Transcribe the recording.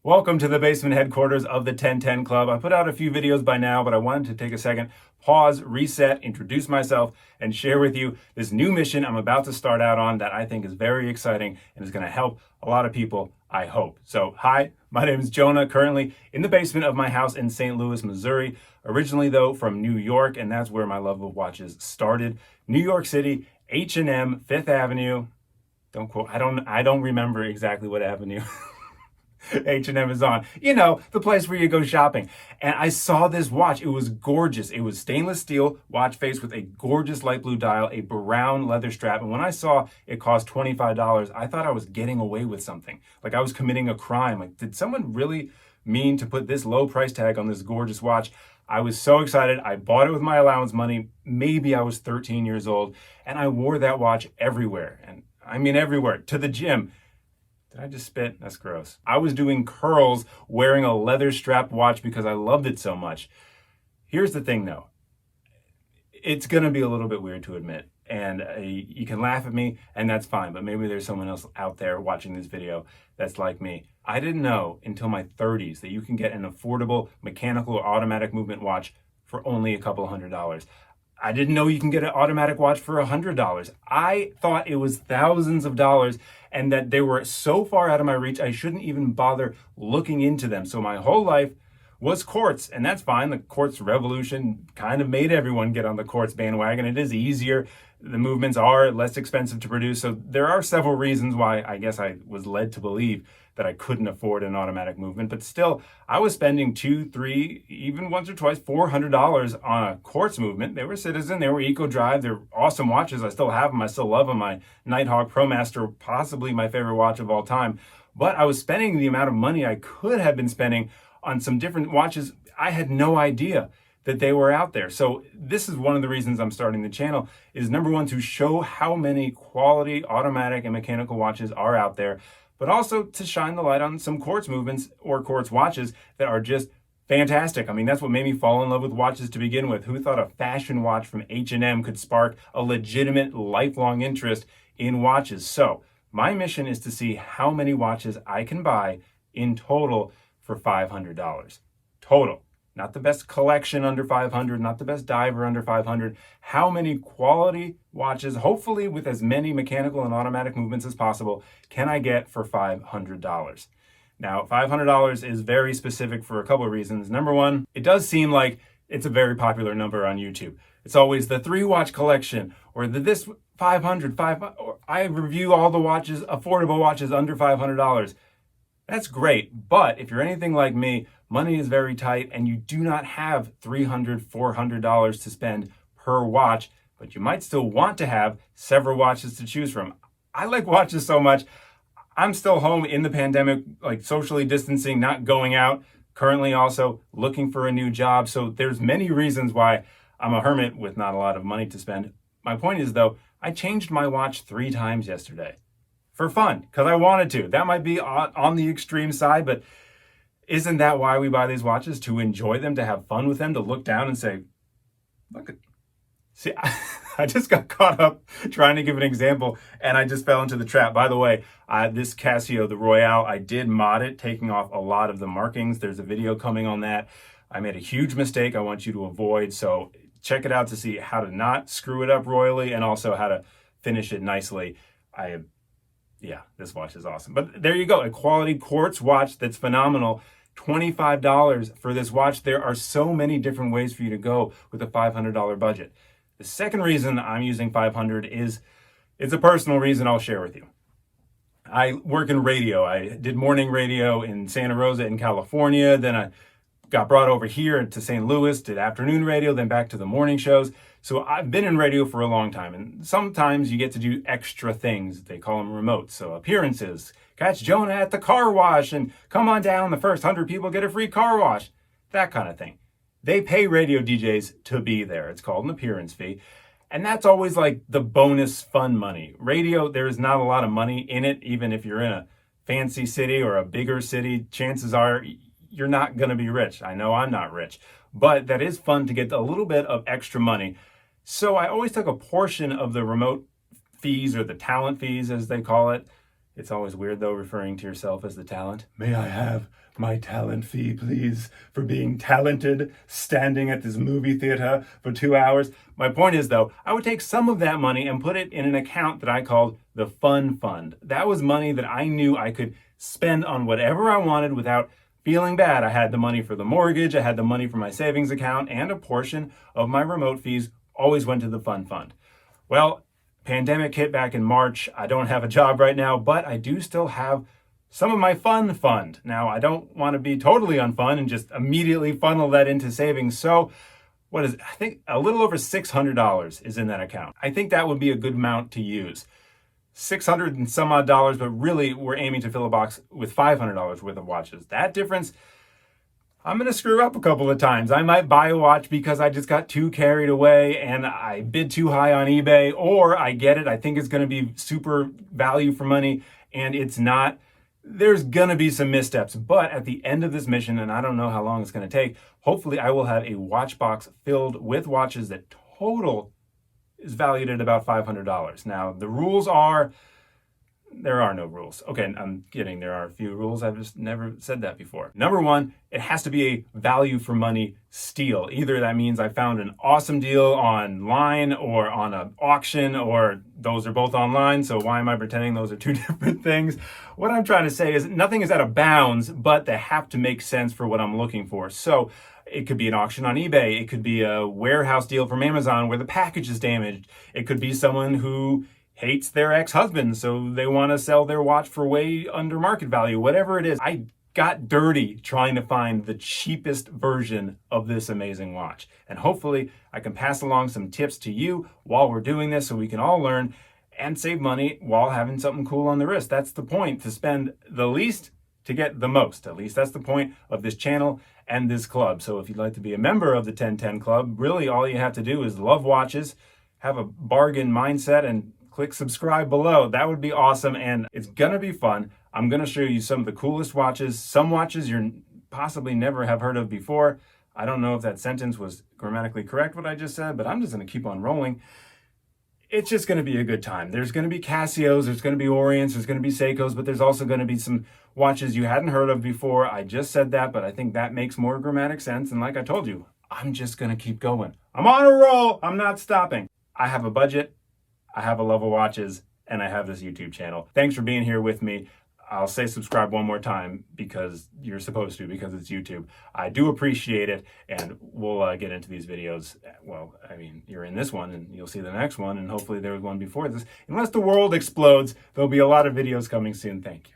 Welcome to the basement headquarters of the 1010 Club. I put out a few videos by now, but I wanted to take a second, pause, reset, introduce myself, and share with you this new mission I'm about to start out on that I think is very exciting and is going to help a lot of people, I hope. So, hi, my name is Jonah, currently in the basement of my house in St. Louis, Missouri. Originally, though, from New York, and that's where my love of watches started. New York City, H&M, Fifth Avenue. Don't quote, I don't remember exactly what avenue H&M is on. You know, the place where you go shopping. And I saw this watch. It was gorgeous. It was stainless steel watch face with a gorgeous light blue dial, a brown leather strap. And when I saw it cost $25, I thought I was getting away with something. Like I was committing a crime. Like, did someone really mean to put this low price tag on this gorgeous watch? I was so excited. I bought it with my allowance money. Maybe I was 13 years old. And I wore that watch everywhere. And I mean everywhere. To the gym. Did I just spit? That's gross. I was doing curls wearing a leather strapped watch because I loved it so much. Here's the thing though. It's going to be a little bit weird to admit. And you can laugh at me and that's fine. But maybe there's someone else out there watching this video that's like me. I didn't know until my 30s that you can get an affordable mechanical or automatic movement watch for only a couple $100. I didn't know you can get an automatic watch for $100. I thought it was thousands of dollars and that they were so far out of my reach, I shouldn't even bother looking into them. So my whole life was quartz, and that's fine. The quartz revolution kind of made everyone get on the quartz bandwagon. It is easier. The movements are less expensive to produce. So there are several reasons why I guess I was led to believe that I couldn't afford an automatic movement. But still, I was spending $200, $300, even once or twice, $400 on a quartz movement. They were Citizen, they were Eco Drive. They're awesome watches. I still have them. I still love them. My Nighthawk ProMaster, possibly my favorite watch of all time. But I was spending the amount of money I could have been spending on some different watches. I had no idea that they were out there. So this is one of the reasons I'm starting the channel, is number one, to show how many quality automatic and mechanical watches are out there, but also to shine the light on some quartz movements or quartz watches that are just fantastic. I mean, that's what made me fall in love with watches to begin with. Who thought a fashion watch from H&M could spark a legitimate lifelong interest in watches? So my mission is to see how many watches I can buy in total for $500. Total. Not the best collection under 500, not the best diver under 500. How many quality watches, hopefully with as many mechanical and automatic movements as possible, can I get for $500? Now, $500 is very specific for a couple of reasons. Number one, it does seem like it's a very popular number on YouTube. It's always the 3-watch collection or this 500, or I review all the watches, affordable watches under $500. That's great, but if you're anything like me, money is very tight and you do not have $300, $400 to spend per watch, but you might still want to have several watches to choose from. I like watches so much. I'm still home in the pandemic, like socially distancing, not going out. Currently also looking for a new job. So there's many reasons why I'm a hermit with not a lot of money to spend. My point is though, I changed my watch 3 times yesterday. For fun, because I wanted to. That might be on the extreme side, but isn't that why we buy these watches? To enjoy them, to have fun with them, to look down and say, look at, see, I just got caught up trying to give an example and I just fell into the trap. By the way, this Casio, the Royale, I did mod it, taking off a lot of the markings. There's a video coming on that. I made a huge mistake I want you to avoid, so check it out to see how to not screw it up royally and also how to finish it nicely. Yeah, this watch is awesome. But there you go, a quality quartz watch that's phenomenal. $25 for this watch. There are so many different ways for you to go with a $500 budget. The second reason I'm using $500 is, it's a personal reason I'll share with you. I work in radio. I did morning radio in Santa Rosa in California. Then I got brought over here to St. Louis, did afternoon radio, then back to the morning shows. So I've been in radio for a long time, and sometimes you get to do extra things. They call them remotes. So appearances, catch Jonah at the car wash, and come on down, the first 100 people get a free car wash, that kind of thing. They pay radio DJs to be there. It's called an appearance fee. And that's always like the bonus fun money. Radio, there is not a lot of money in it, even if you're in a fancy city or a bigger city, chances are you're not going to be rich. I know I'm not rich, but that is fun to get a little bit of extra money. So I always took a portion of the remote fees, or the talent fees as they call it, It's always weird, though, referring to yourself as the talent. May I have my talent fee, please, for being talented, standing at this movie theater for 2 hours? My point is, though, I would take some of that money and put it in an account that I called the Fun Fund. That was money that I knew I could spend on whatever I wanted without feeling bad. I had the money for the mortgage, I had the money for my savings account, and a portion of my remote fees always went to the Fun Fund. Well, pandemic hit back in March. I don't have a job right now, but I do still have some of my fun fund. Now, I don't want to be totally unfun and just immediately funnel that into savings. So I think a little over $600 is in that account. I think that would be a good amount to use. 600 and some odd dollars, but really we're aiming to fill a box with $500 worth of watches. That difference, I'm going to screw up a couple of times. I might buy a watch because I just got too carried away and I bid too high on eBay, or I get it, I think it's going to be super value for money, and it's not. There's going to be some missteps, but at the end of this mission, and I don't know how long it's going to take, hopefully I will have a watch box filled with watches that total is valued at about $500. Now, the rules are, there are no rules. Okay, I'm kidding. There are a few rules. I've just never said that before. Number one, it has to be a value for money steal. Either that means I found an awesome deal online or on an auction, or those are both online. So why am I pretending those are two different things? What I'm trying to say is nothing is out of bounds, but they have to make sense for what I'm looking for. So it could be an auction on eBay. It could be a warehouse deal from Amazon where the package is damaged. It could be someone who hates their ex-husband, so they want to sell their watch for way under market value. Whatever it is, I got dirty trying to find the cheapest version of this amazing watch. And hopefully I can pass along some tips to you while we're doing this so we can all learn and save money while having something cool on the wrist. That's the point, to spend the least to get the most. At least that's the point of this channel and this club. So if you'd like to be a member of the 1010 Club, really all you have to do is love watches, have a bargain mindset, and click subscribe below. That would be awesome, and it's gonna be fun. I'm gonna show you some of the coolest watches, some watches you possibly never have heard of before. I don't know if that sentence was grammatically correct, what I just said, but I'm just gonna keep on rolling. It's just gonna be a good time. There's gonna be Casios, there's gonna be Orients, there's gonna be Seikos, but there's also gonna be some watches you hadn't heard of before. I just said that, but I think that makes more grammatic sense, and like I told you, I'm just gonna keep going. I'm on a roll, I'm not stopping. I have a budget, I have a love of watches, and I have this YouTube channel. Thanks for being here with me. I'll say subscribe one more time because you're supposed to, because it's YouTube. I do appreciate it, and we'll get into these videos. Well, I mean, you're in this one, and you'll see the next one, and hopefully there was one before this. Unless the world explodes, there'll be a lot of videos coming soon. Thank you.